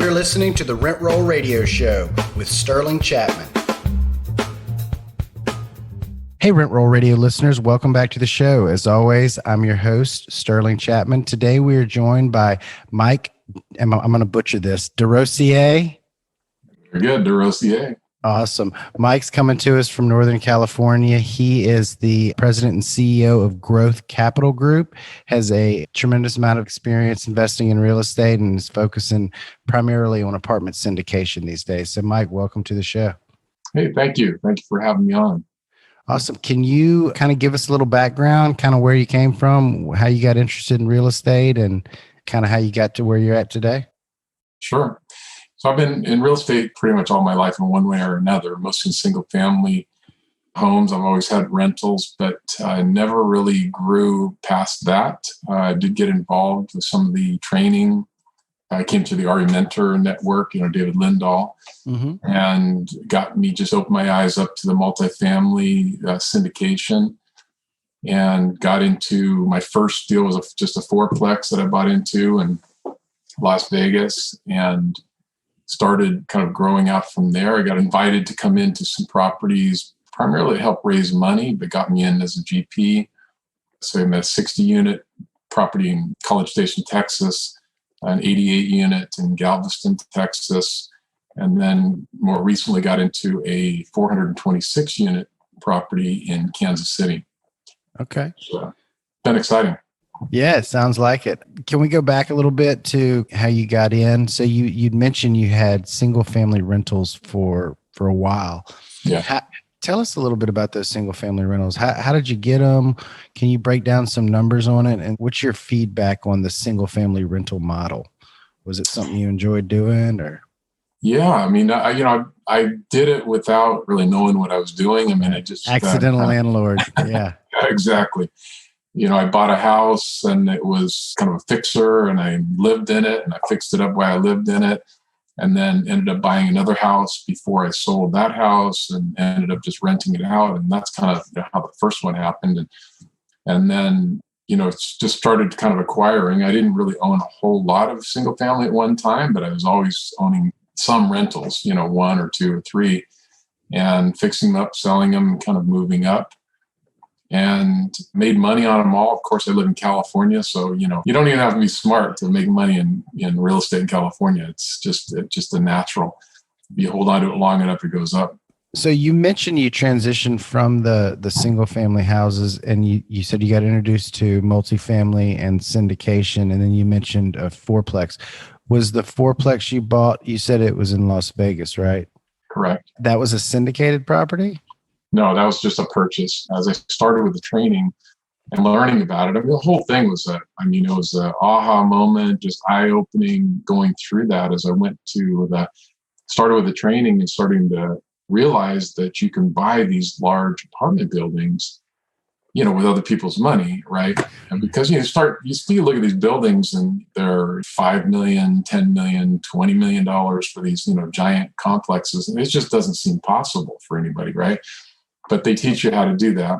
You're listening to the Rent Roll Radio Show with Sterling Chapman. Hey, Rent Roll Radio listeners, welcome back to the show. As always, I'm your host, Sterling Chapman. Today we are joined by Mike, I'm going to butcher this, Desrosiers. Very good, Desrosiers. Awesome. Mike's coming to us from Northern California. He is the president and CEO of Growth Capital Group, has a tremendous amount of experience investing in real estate and is focusing primarily on apartment syndication these days. So Mike, welcome to the show. Hey, thank you. Thank you for having me on. Awesome. Can you kind of give us a little background, kind of where you came from, how you got interested in real estate, and kind of how you got to where you're at today? Sure. So I've been in real estate pretty much all my life in one way or another, mostly in single family homes. I've always had rentals, but I never really grew past that. I did get involved with some of the training. I came to the RE Mentor Network, David Lindahl, and got me just opened my eyes up to the multifamily syndication, and got into my first deal was just a Fourplex that I bought into in Las Vegas, and started kind of growing out from there. I got invited to come into some properties, primarily to help raise money, but got me in as a GP. So I'm at a 60-unit property in College Station, Texas, an 88-unit in Galveston, Texas, and then more recently got into a 426-unit property in Kansas City. Okay. So, been exciting. Yeah, it sounds like it. Can we go back a little bit to how you got in? So you'd mentioned you had single family rentals for a while. Yeah. Tell us a little bit about those single family rentals. How did you get them? Can you break down some numbers on it? And what's your feedback on the single family rental model? Was it something you enjoyed doing, or? Yeah, I mean, I did it without really knowing what I was doing. I mean, I just accidental landlord. Yeah. Exactly. I bought a house and it was kind of a fixer, and I lived in it, and I fixed it up while I lived in it, and then ended up buying another house before I sold that house, and ended up just renting it out. And that's kind of how the first one happened. And then, it's just started kind of acquiring. I didn't really own a whole lot of single family at one time, but I was always owning some rentals, one or two or three, and fixing them up, selling them, kind of moving up. And made money on them all. Of course, I live in California, so you don't even have to be smart to make money in real estate in California. It's just a natural. If you hold on to it long enough, it goes up. So you mentioned you transitioned from the single family houses, and you said you got introduced to multifamily and syndication, and then you mentioned a fourplex. Was the fourplex you bought? You said it was in Las Vegas, right? Correct. That was a syndicated property? No, that was just a purchase. As I started with the training and learning about it, I mean, the whole thing was it was an aha moment, just eye-opening going through that as I started with the training and starting to realize that you can buy these large apartment buildings, with other people's money, right? And because you look at these buildings and they're $5 million, $10 million, $20 million for these, giant complexes, and it just doesn't seem possible for anybody, right? But they teach you how to do that,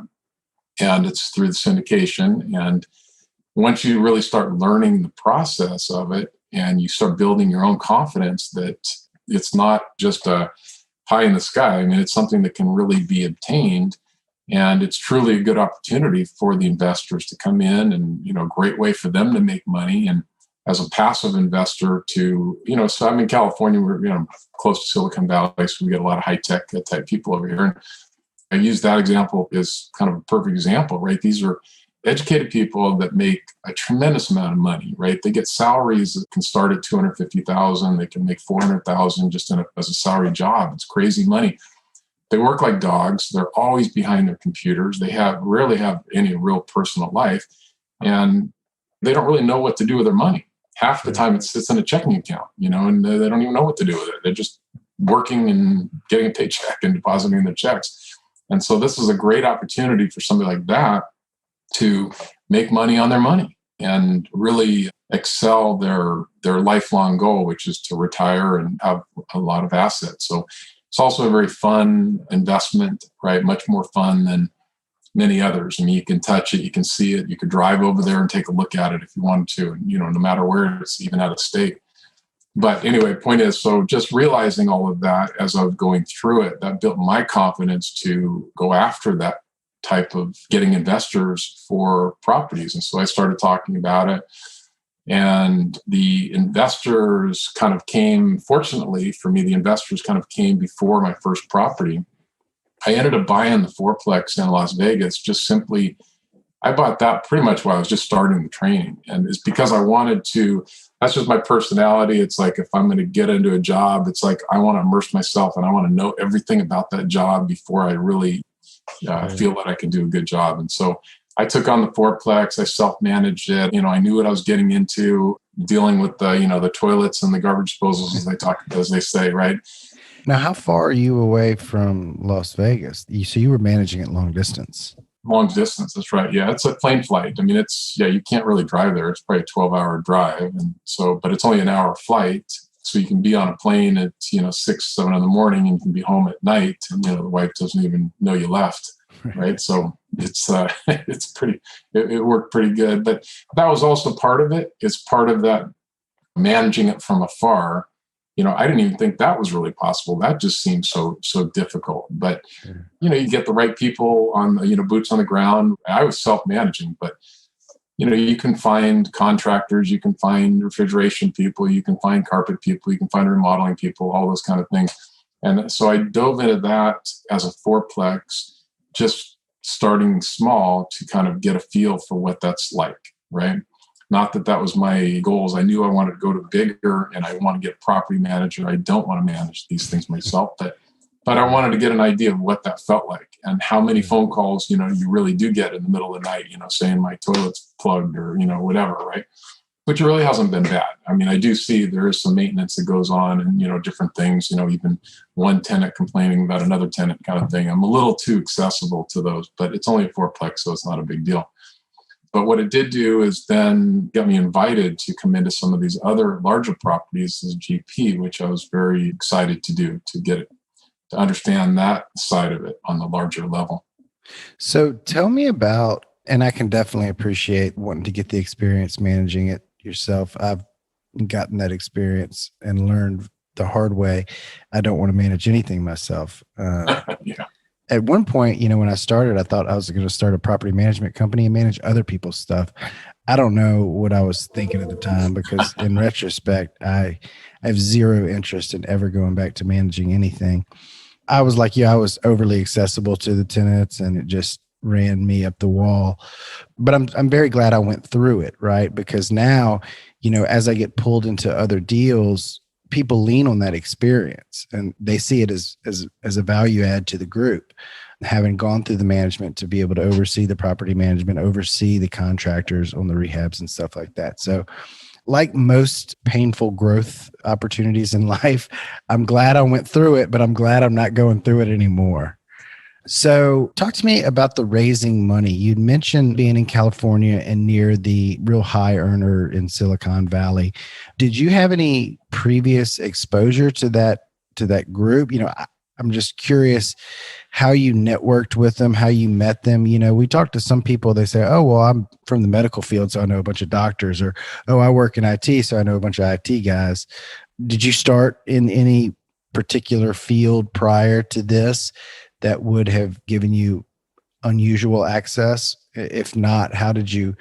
and it's through the syndication. And once you really start learning the process of it, and you start building your own confidence that it's not just a pie in the sky. I mean, it's something that can really be obtained, and it's truly a good opportunity for the investors to come in, and a great way for them to make money. And as a passive investor to, so I'm in California, we're close to Silicon Valley, so we get a lot of high tech type people over here. And I use that example as kind of a perfect example, right? These are educated people that make a tremendous amount of money, right? They get salaries that can start at $250,000. They can make $400,000 just as a salary job. It's crazy money. They work like dogs. They're always behind their computers. They rarely have any real personal life, and they don't really know what to do with their money. Half the time it sits in a checking account, and they don't even know what to do with it. They're just working and getting a paycheck and depositing their checks. And so this is a great opportunity for somebody like that to make money on their money and really excel their lifelong goal, which is to retire and have a lot of assets. So it's also a very fun investment, right? Much more fun than many others. I mean, you can touch it, you can see it, you could drive over there and take a look at it if you wanted to, and, no matter where it's, even out of state. But anyway, point is, so just realizing all of that as I was going through it, that built my confidence to go after that type of getting investors for properties. And so I started talking about it. And the investors kind of came, fortunately for me, the investors kind of came before my first property. I ended up buying the Fourplex in Las Vegas just simply. I bought that pretty much while I was just starting the training. And it's because I wanted to, that's just my personality. It's like, if I'm going to get into a job, it's like, I want to immerse myself and I want to know everything about that job before I really feel that I can do a good job. And so I took on the Fourplex. I self-managed it. I knew what I was getting into, dealing with the toilets and the garbage disposals, as they say, right? Now, how far are you away from Las Vegas? So you were managing it long distance. Long distance, that's right. Yeah, it's a plane flight. I mean, you can't really drive there. It's probably a 12-hour drive. And so, but it's only an hour flight. So you can be on a plane at, 6, 7 in the morning and you can be home at night and, the wife doesn't even know you left. Right. So it's it worked pretty good. But that was also part of it. It's part of that managing it from afar. I didn't even think that was really possible. That just seemed so difficult. But, you get the right people on, boots on the ground. I was self-managing, but, you can find contractors, you can find refrigeration people, you can find carpet people, you can find remodeling people, all those kind of things. And so I dove into that as a fourplex, just starting small to kind of get a feel for what that's like, right? Not that was my goals. I knew I wanted to go to bigger and I want to get property manager. I don't want to manage these things myself, but I wanted to get an idea of what that felt like and how many phone calls, you really do get in the middle of the night, saying my toilet's plugged or, whatever, right? Which really hasn't been bad. I mean, I do see there is some maintenance that goes on and, different things, even one tenant complaining about another tenant kind of thing. I'm a little too accessible to those, but it's only a fourplex, so it's not a big deal. But what it did do is then get me invited to come into some of these other larger properties as a GP, which I was very excited to do, to understand that side of it on the larger level. So tell me about, and I can definitely appreciate wanting to get the experience managing it yourself. I've gotten that experience and learned the hard way. I don't want to manage anything myself. Yeah. At one point, when I started, I thought I was going to start a property management company and manage other people's stuff. I don't know what I was thinking at the time because in retrospect, I have zero interest in ever going back to managing anything. I was like, I was overly accessible to the tenants and it just ran me up the wall. But I'm very glad I went through it, right? Because now, as I get pulled into other deals, people lean on that experience and they see it as a value add to the group. Having gone through the management to be able to oversee the property management, oversee the contractors on the rehabs and stuff like that. So like most painful growth opportunities in life, I'm glad I went through it, but I'm glad I'm not going through it anymore. So talk to me about the raising money. You'd mentioned being in California and near the real high earner in Silicon Valley. Did you have any previous exposure to that group? I'm just curious how you networked with them, how you met them. We talked to some people, they say, oh, well, I'm from the medical field, so I know a bunch of doctors, or, oh, I work in IT, so I know a bunch of IT guys. Did you start in any particular field prior to this that would have given you unusual access? If not, how did you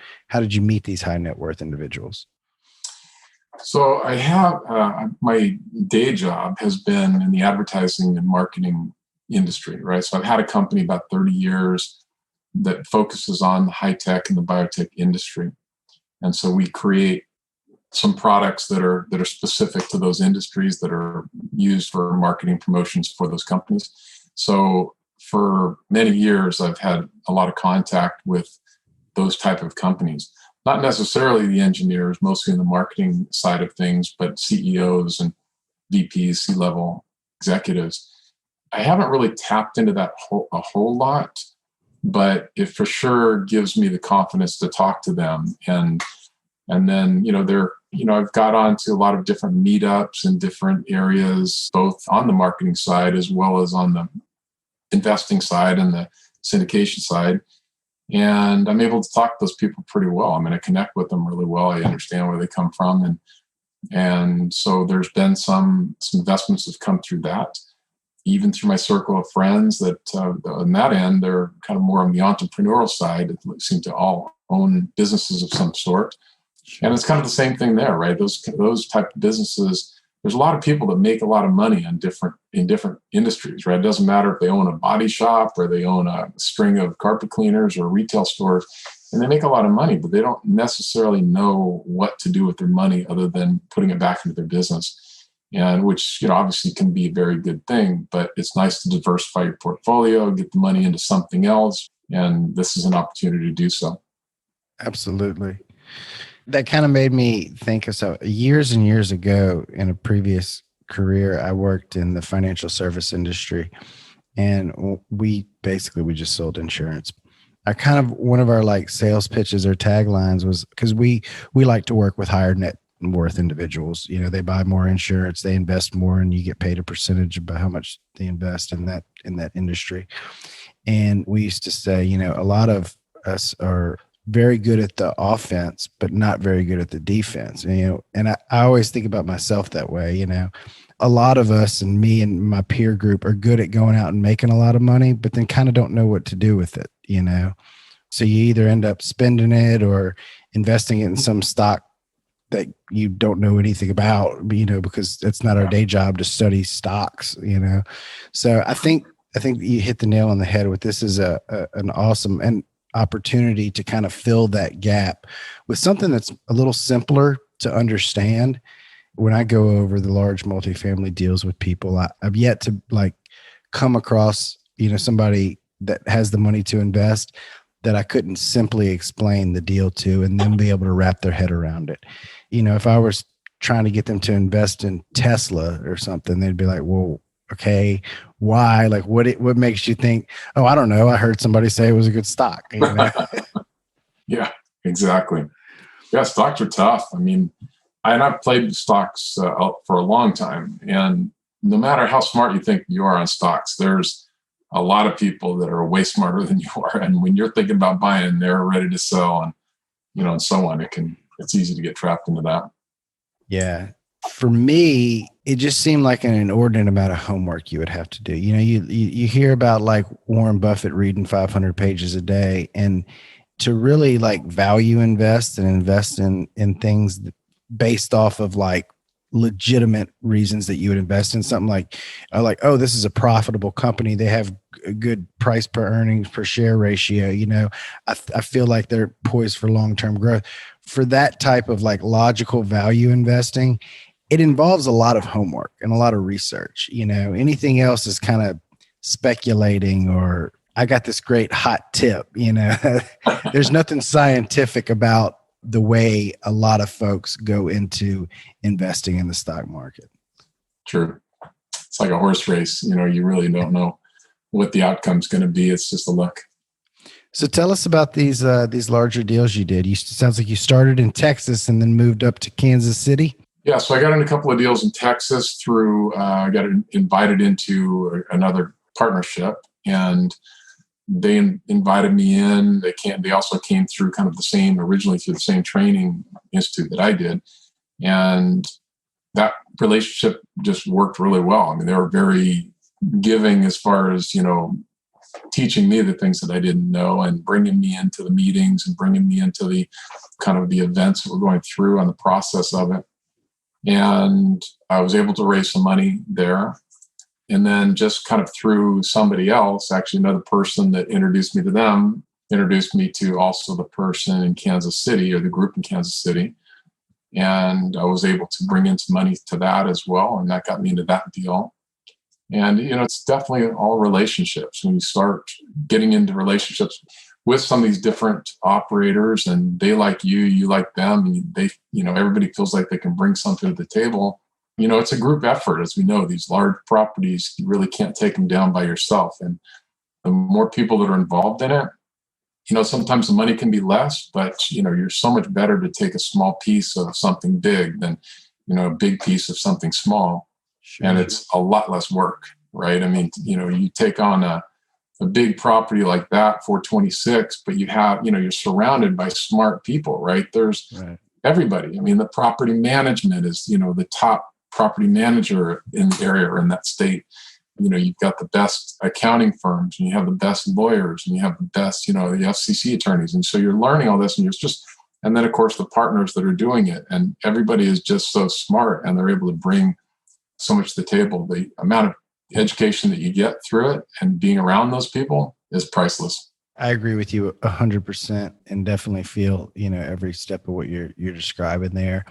meet these high net worth individuals? So I have my day job has been in the advertising and marketing industry, right? So I've had a company about 30 years that focuses on the high tech and the biotech industry. And so we create some products that are specific to those industries that are used for marketing promotions for those companies. So for many years, I've had a lot of contact with those type of companies, not necessarily the engineers, mostly in the marketing side of things, but CEOs and VPs, C-level executives. I haven't really tapped into that a whole lot, but it for sure gives me the confidence to talk to them. And then, I've got onto a lot of different meetups in different areas, both on the marketing side as well as on the investing side and the syndication side. And I'm able to talk to those people pretty well. I mean, I connect with them really well. I understand where they come from. And And so there's been some investments that have come through that, even through my circle of friends that on that end, they're kind of more on the entrepreneurial side. They seem to all own businesses of some sort. And it's kind of the same thing there, right? Those type of businesses, there's a lot of people that make a lot of money in different industries, right? It doesn't matter if they own a body shop or they own a string of carpet cleaners or retail stores, and they make a lot of money, but they don't necessarily know what to do with their money other than putting it back into their business. And which, obviously can be a very good thing, but it's nice to diversify your portfolio, get the money into something else. And this is an opportunity to do so. Absolutely. That kind of made me think of, so years and years ago in a previous career, I worked in the financial service industry, and we just sold insurance. One of our like sales pitches or taglines was, because we like to work with higher net worth individuals. They buy more insurance, they invest more, and you get paid a percentage about how much they invest in that industry. And we used to say, a lot of us are very good at the offense, but not very good at the defense. And I always think about myself that way. A lot of us, and me and my peer group, are good at going out and making a lot of money, but then kind of don't know what to do with it. So you either end up spending it or investing it in some stock that you don't know anything about, because it's not our day job to study stocks, So I think you hit the nail on the head with this. Is an awesome and opportunity to kind of fill that gap with something that's a little simpler to understand. When I go over the large multifamily deals with people, I've yet to come across, somebody that has the money to invest that I couldn't simply explain the deal to and then be able to wrap their head around it. If I was trying to get them to invest in Tesla or something, they'd be like, well, okay, why? What makes you think, oh, I don't know, I heard somebody say it was a good stock. Yeah, exactly. Yeah, stocks are tough. I've played stocks for a long time. And no matter how smart you think you are on stocks, there's a lot of people that are way smarter than you are. And when you're thinking about buying, they're ready to sell, and and so on. It's easy to get trapped into that. Yeah. For me, it just seemed like an inordinate amount of homework you would have to do. You hear about like Warren Buffett reading 500 pages a day, and to really value invest and invest in things based off of legitimate reasons that you would invest in something oh, this is a profitable company, they have a good price per earnings per share ratio. I feel like they're poised for long-term growth. For that type of logical value investing, it involves a lot of homework and a lot of research. Anything else is kind of speculating, or I got this great hot tip. There's nothing scientific about the way a lot of folks go into investing in the stock market. True. It's like a horse race. You really don't know what the outcome's going to be. It's just a luck. So tell us about these larger deals you did. Sounds like you started in Texas and then moved up to Kansas City. Yeah, so I got in a couple of deals in Texas through, I got invited into another partnership, and they invited me in. They also came through originally through the same training institute that I did. And that relationship just worked really well. They were very giving as far as, teaching me the things that I didn't know and bringing me into the meetings and bringing me into the the events that we're going through on the process of it. And I was able to raise some money there. And then just through somebody else, actually another person that introduced me to them, introduced me to also the person in Kansas City, or the group in Kansas City. And I was able to bring in some money to that as well. And that got me into that deal. And, it's definitely all relationships. When you start getting into relationships with some of these different operators, and they like you, you like them, and they, everybody feels like they can bring something to the table. It's a group effort. As we know, these large properties, you really can't take them down by yourself. And the more people that are involved in it, sometimes the money can be less, but, you're so much better to take a small piece of something big than, a big piece of something small. Sure. And it's a lot less work, right? You take on a big property like that, 426, but you have, you're surrounded by smart people, right? There's everybody. I mean, the property management is, the top property manager in the area or in that state. You've got the best accounting firms, and you have the best lawyers, and you have the best, the FCC attorneys. And so you're learning all this, and and then of course the partners that are doing it, and everybody is just so smart, and they're able to bring so much to the table. The amount of education that you get through it and being around those people is priceless. I agree with you 100% and definitely feel, every step of what you're describing there.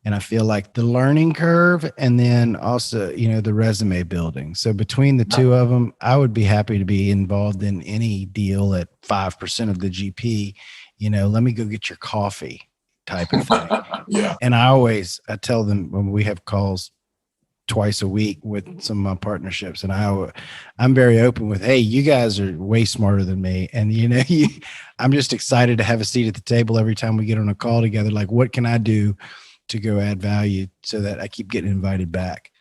And I feel like the learning curve and then also, the resume building. So between the two of them, I would be happy to be involved in any deal at 5% of the GP, let me go get your coffee type of thing. Yeah. And I tell them when we have calls twice a week with some of my partnerships, and I'm very open with, hey, you guys are way smarter than me, and I'm just excited to have a seat at the table every time we get on a call together. Like, what can I do to go add value so that I keep getting invited back?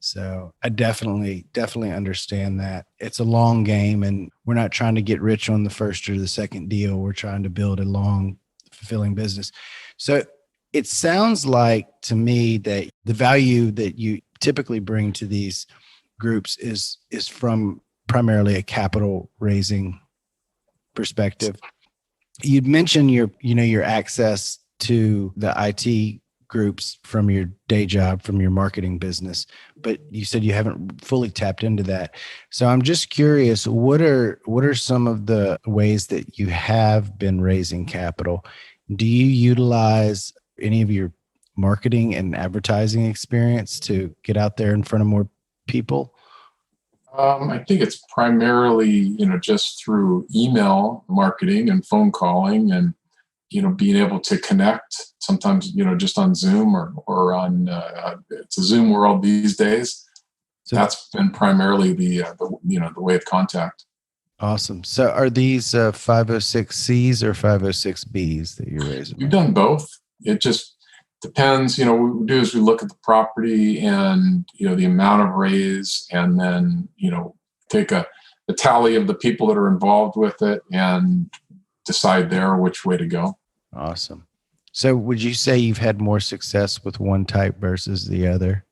So I definitely understand that it's a long game, and we're not trying to get rich on the first or the second deal. We're trying to build a long, fulfilling business. So it sounds like to me that the value that you typically bring to these groups is from primarily a capital raising perspective. You'd mentioned your access to the IT groups from your day job, from your marketing business, but you said you haven't fully tapped into that. So I'm just curious, what are some of the ways that you have been raising capital? Do you utilize any of your marketing and advertising experience to get out there in front of more people? I think it's primarily, just through email marketing and phone calling, and, being able to connect sometimes, just on Zoom or on, it's a Zoom world these days. So that's been primarily the way of contact. Awesome. So are these 506Cs or 506Bs that you're raising? We've done both. It just depends. What we do is we look at the property and, the amount of raise, and then, take the tally of the people that are involved with it and decide there which way to go. Awesome. So would you say you've had more success with one type versus the other?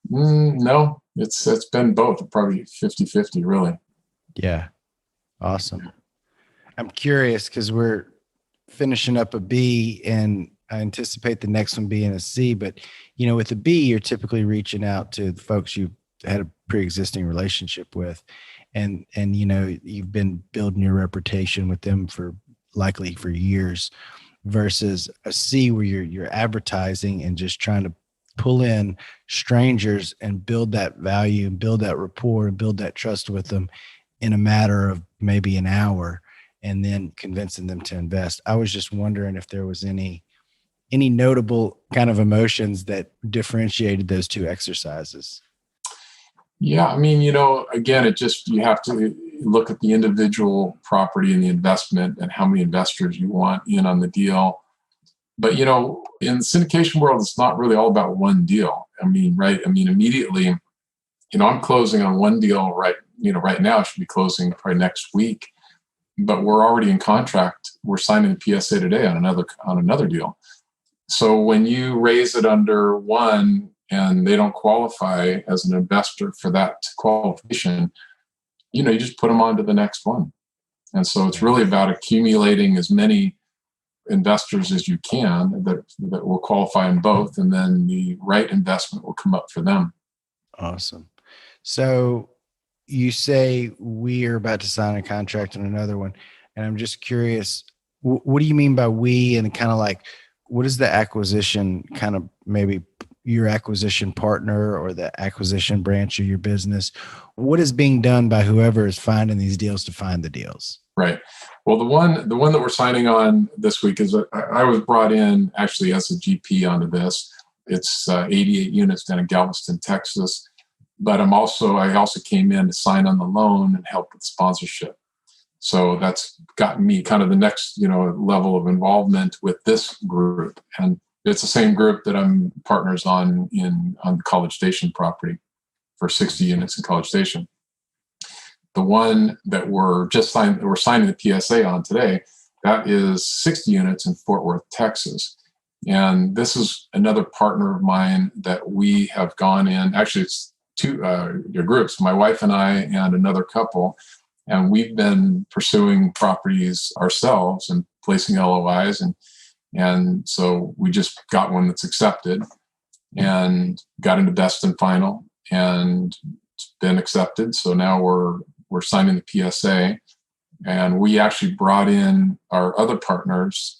No, it's been both, probably 50-50 really. Yeah. Awesome. I'm curious because we're finishing up a B, and I anticipate the next one being a C, but with a B, you're typically reaching out to the folks you've had a pre-existing relationship with, and you've been building your reputation with them likely for years, versus a C where you're advertising and just trying to pull in strangers and build that value and build that rapport and build that trust with them in a matter of maybe an hour, and then convincing them to invest. I was just wondering if there was any notable kind of emotions that differentiated those two exercises. Yeah. I mean, again, you have to look at the individual property and the investment and how many investors you want in on the deal. But, in the syndication world, it's not really all about one deal. I mean, right. I mean, immediately, I'm closing on one deal right now. I should be closing probably next week, but we're already in contract. We're signing the PSA today on another deal. So when you raise it under one and they don't qualify as an investor for that qualification, you just put them on to the next one. And so it's really about accumulating as many investors as you can that will qualify in both, and then the right investment will come up for them. Awesome. So you say we are about to sign a contract on another one, and I'm just curious, what do you mean by we, and kind of like, what is the acquisition kind of, maybe your acquisition partner or the acquisition branch of your business? What is being done by whoever is finding these deals to find the deals? Right. Well, the one that we're signing on this week is I was brought in actually as a GP onto this. It's 88 units down in Galveston, Texas. But I also came in to sign on the loan and help with sponsorship. So that's gotten me kind of the next, level of involvement with this group. And it's the same group that I'm partners on College Station property for 60 units in College Station. The one that we're signing the PSA on today, that is 60 units in Fort Worth, Texas. And this is another partner of mine that we have gone in. Actually, it's two groups, my wife and I and another couple. And we've been pursuing properties ourselves and placing LOIs. And so we just got one that's accepted and got into best and final, and it's been accepted. So now we're signing the PSA. And we actually brought in our other partners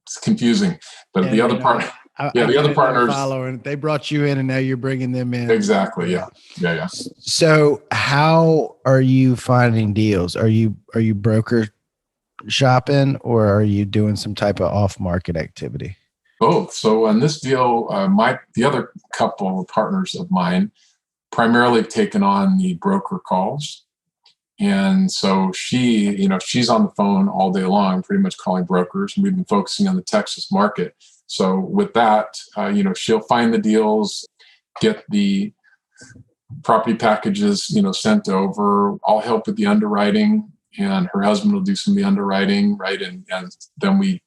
it's confusing, but Yeah, the other partner, the other partners following. They brought you in, and now you're bringing them in. Exactly. Yeah. So, how are you finding deals? Are you broker shopping, or are you doing some type of off market activity? Both. So on this deal, the other couple of partners of mine primarily have taken on the broker calls. And so she's on the phone all day long, pretty much calling brokers. And we've been focusing on the Texas market. So with that, she'll find the deals, get the property packages, sent over. I'll help with the underwriting, and her husband will do some of the underwriting, right? And then we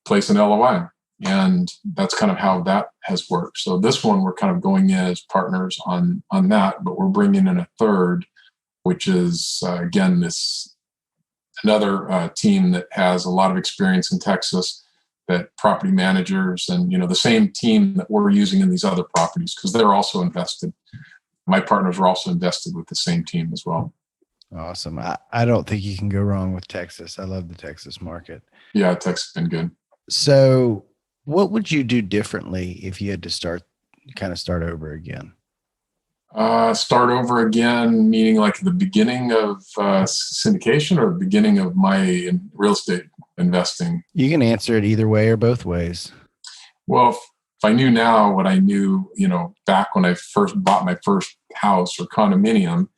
place an LOI. And that's kind of how that has worked. So this one, we're kind of going in as partners on that, but we're bringing in a third, which is, again, another team that has a lot of experience in Texas, that property managers and, the same team that we're using in these other properties, because they're also invested. My partners are also invested with the same team as well. Awesome. I don't think you can go wrong with Texas. I love the Texas market. Yeah, Texas has been good. So what would you do differently if you had to start over again? Start over again, meaning like the beginning of syndication or the beginning of my real estate investing? You can answer it either way or both ways. Well, if I knew now what I knew, back when I first bought my first house or condominium,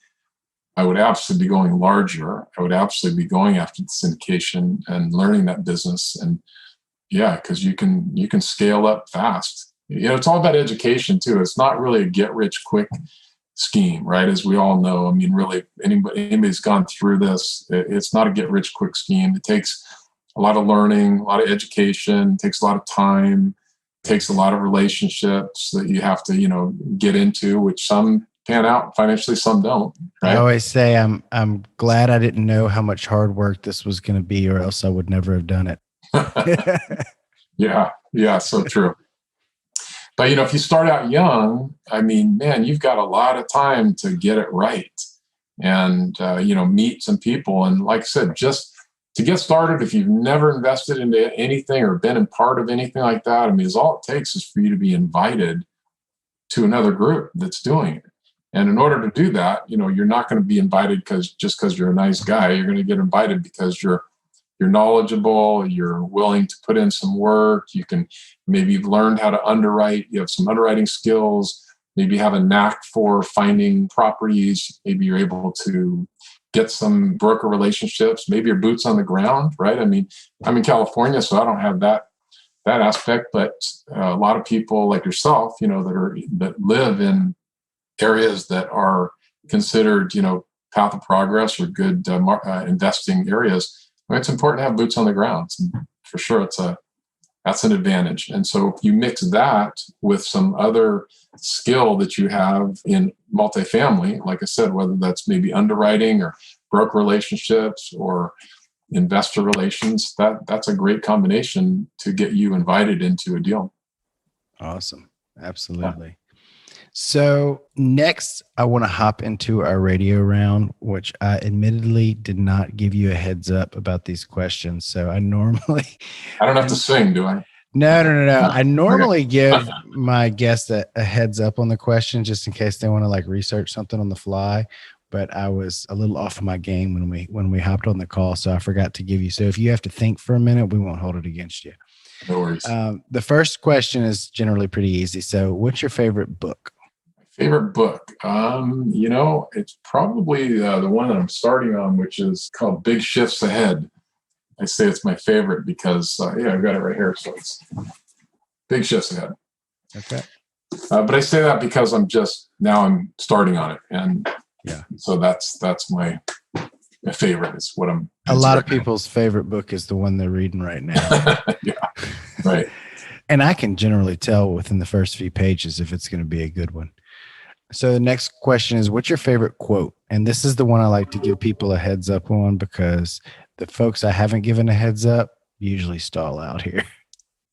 I would absolutely be going larger. I would absolutely be going after the syndication and learning that business. And yeah, because you can scale up fast. It's all about education too. It's not really a get rich quick scheme, right? As we all know, I mean, really, anybody's gone through this. It's not a get rich quick scheme. It takes a lot of learning, a lot of education, takes a lot of time, takes a lot of relationships that you have to, get into, which some pan out financially, some don't. Right? I always say I'm glad I didn't know how much hard work this was going to be, or else I would never have done it. Yeah, so true. But, if you start out young, I mean, man, you've got a lot of time to get it right and, meet some people. And like I said, just to get started, if you've never invested into anything or been a part of anything like that, I mean, all it takes is for you to be invited to another group that's doing it. And in order to do that, you're not going to be invited just because you're a nice guy. You're going to get invited because you're knowledgeable, you're willing to put in some work, maybe you've learned how to underwrite, you have some underwriting skills, maybe you have a knack for finding properties, maybe you're able to get some broker relationships, maybe your boots on the ground, right? I mean, I'm in California, so I don't have that aspect, but a lot of people like yourself, that live in areas that are considered, path of progress or good investing areas. It's important to have boots on the ground. And for sure, that's an advantage. And so if you mix that with some other skill that you have in multifamily, like I said, whether that's maybe underwriting or broker relationships or investor relations, that's a great combination to get you invited into a deal. Awesome. Absolutely. Yeah. So next, I want to hop into our radio round, which I admittedly did not give you a heads up about these questions. So I don't have to sing, do I? No. I normally give my guests a heads up on the question just in case they want to research something on the fly. But I was a little off of my game when we hopped on the call, so I forgot to give you. So if you have to think for a minute, we won't hold it against you. No worries. The first question is generally pretty easy. So what's your favorite book? Favorite book? It's probably the one that I'm starting on, which is called Big Shifts Ahead. I say it's my favorite because, I've got it right here. So it's Big Shifts Ahead. Okay. But I say that because I'm starting on it. And yeah, so that's my a favorite. It's what I'm. A lot of people's favorite book is the one they're reading right now. Yeah, right. And I can generally tell within the first few pages if it's going to be a good one. So the next question is, what's your favorite quote? And this is the one I like to give people a heads up on, because the folks I haven't given a heads up usually stall out here.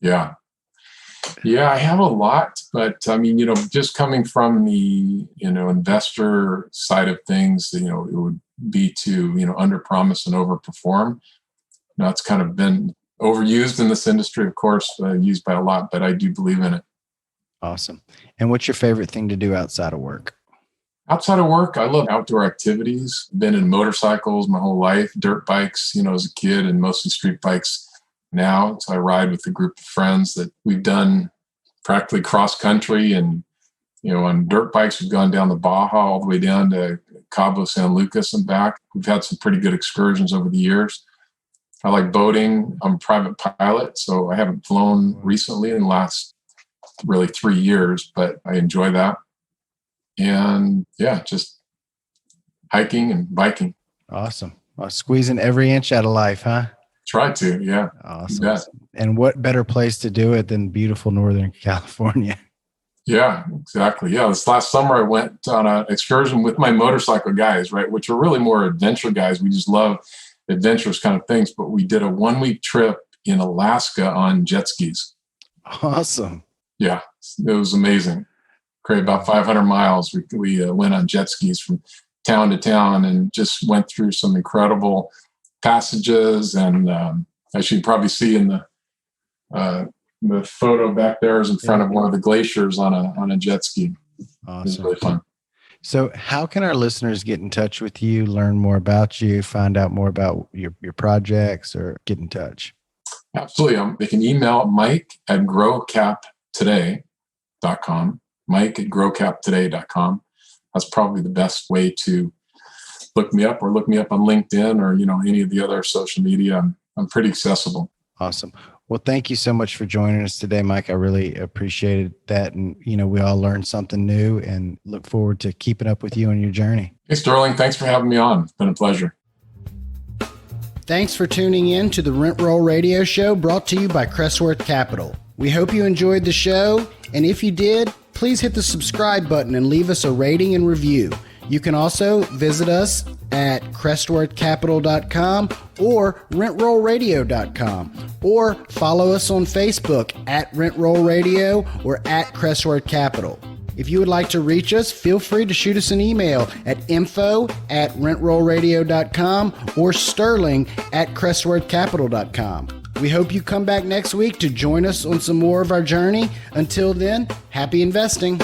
Yeah. Yeah, I have a lot, but I mean, just coming from the, investor side of things, it would be to, under promise and over perform. Now it's kind of been overused in this industry, of course, used by a lot, but I do believe in it. Awesome. And what's your favorite thing to do outside of work? Outside of work, I love outdoor activities. Been in motorcycles my whole life, dirt bikes, as a kid, and mostly street bikes now. So I ride with a group of friends that we've done practically cross country, and, on dirt bikes, we've gone down the Baja all the way down to Cabo San Lucas and back. We've had some pretty good excursions over the years. I like boating. I'm a private pilot, so I haven't flown recently in the last really 3 years, but I enjoy that. And yeah, just hiking and biking. Awesome. Well, squeezing every inch out of life, huh? Try to, yeah. Awesome. And what better place to do it than beautiful Northern California? Yeah, exactly. Yeah, this last summer I went on an excursion with my motorcycle guys, right, which are really more adventure guys. We just love adventurous kind of things, but we did a 1-week trip in Alaska on jet skis. Awesome. Yeah, it was amazing. Great, about 500 miles. We went on jet skis from town to town and just went through some incredible passages. And as you probably see in the photo back there is in front of one of the glaciers on a jet ski. Awesome. It was really fun. So how can our listeners get in touch with you, learn more about you, find out more about your projects, or get in touch? Absolutely. They can email mike@growcaptoday.com, mike@growcaptoday.com. That's probably the best way to look me up, or look me up on LinkedIn, or, any of the other social media. I'm pretty accessible. Awesome. Well, thank you so much for joining us today, Mike. I really appreciated that. And, we all learned something new, and look forward to keeping up with you on your journey. Hey, Sterling, thanks for having me on. It's been a pleasure. Thanks for tuning in to the Rent Roll Radio Show, brought to you by Crestworth Capital. We hope you enjoyed the show. And if you did, please hit the subscribe button and leave us a rating and review. You can also visit us at crestworthcapital.com or rentrollradio.com, or follow us on Facebook at Rent Roll Radio or at Crestworth Capital. If you would like to reach us, feel free to shoot us an email at info@rentrollradio.com or sterling@crestworthcapital.com. We hope you come back next week to join us on some more of our journey. Until then, happy investing.